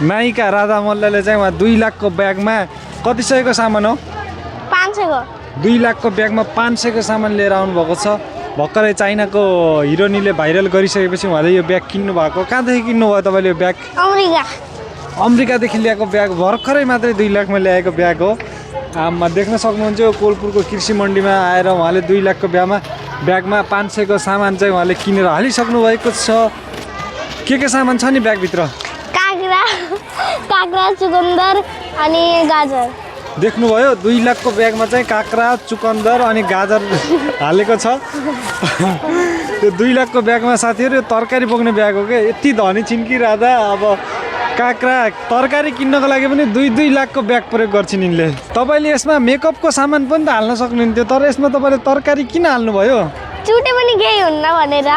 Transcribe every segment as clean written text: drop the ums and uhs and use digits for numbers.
नायिका राधा मल्लले चाहिँ उहाँ 2 लाखको ब्यागमा कति सयको सामान हो 500 को 2 लाखको ब्यागमा 500 को सामान लिएर आउनु भएको छ। भर्खरै चाइनाको हिरोनीले भाइरल गरिसकेपछि उहाँले यो ब्याग किन्नु भएको। कहाँदेखि किन्नु भयो तपाईँले यो ब्याग अमेरिका अमेरिकादेखि ल्याएको ब्याग भर्खरै मात्रै 2 लाखमा ल्याएको ब्याग हो। आमा देख्न सक्नुहुन्छ यो कोलपुरको कृषि मन्डीमा आएर उहाँले 2 लाखको ब्यागमा 500 को सामान चाहिँ उहाँले किनेर हालिसक्नु भएको छ। के सामान छ नि ब्यागभित्र काँक्रा चुकन्दर अनि गाजर देख्नुभयो 2 लाखको ब्यागमा चाहिँ काँक्रा चुकन्दर अनि गाजर हालेको छ। त्यो 2 लाखको ब्यागमा साथीहरू तरकारी बोक्ने ब्याग हो क्या। यति धनी छिन् कि राधा अब काँक्रा तरकारी किन्नको लागि पनि 2 लाखको ब्याग प्रयोग गर्छिन् यिनले। तपाईँले यसमा मेकअपको सामान पनि त हाल्न सक्नुहुन्थ्यो तर यसमा तपाईँले तरकारी किन हाल्नुभयो चुटे पनि केही हुन्न भनेर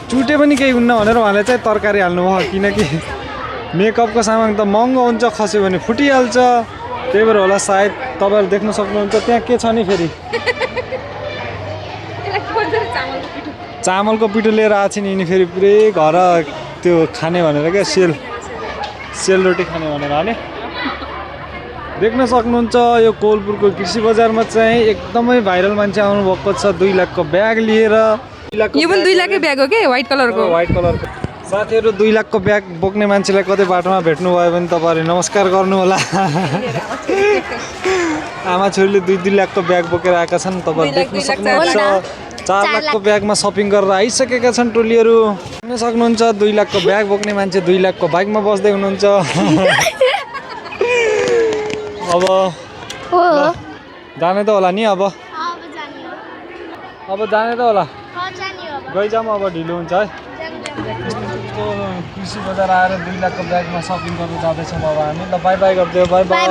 चुटे पनि केही हुन्न भनेर उहाँले चाहिँ तरकारी हाल्नुभयो किनकि मेकअपको सामान त महँगो हुन्छ खस्यो भने फुटिहाल्छ त्यही भएर होला सायद। तपाईँहरू देख्न सक्नुहुन्छ त्यहाँ के छ नि फेरि चामलको पिठो लिएर आएको छ नि यिनी फेरि पुरै घर त्यो खाने भनेर क्या सेलरोटी खाने भनेर हाले। देख्न सक्नुहुन्छ यो कोलपुरको कृषि बजारमा चाहिँ एकदमै भाइरल मान्छे आउनुभएको छ 2 लाखको ब्याग लिएर। यो पनि 2 लाखकै ब्याग हो के व्हाइट कलरको साथीहरू 2 लाखको ब्याग बोक्ने मान्छेलाई कतै बाटोमा भेट्नुभयो भने तपाईँहरू नमस्कार गर्नु होला। आमा छोरीले 2 लाखको ब्याग बोकेर आएका छन्। तपाईँहरू देख्न सक्नुहुन्छ 4 लाखको ब्यागमा सपिङ गरेर आइसकेका छन् टोलीहरू। देख्न सक्नुहुन्छ 2 लाखको ब्याग बोक्ने मान्छे 2 लाखको बाइकमा बस्दै हुनुहुन्छ। अब जाने त होला नि अब जाने त होला गइजाम अब ढिलो हुन्छ है। कृषि बजार आएर 2 लाखको ब्यागमा सपिङ गर्नु जाँदैछौँ अब हामी। ल बाई बाई गरिदियो बाई बाई।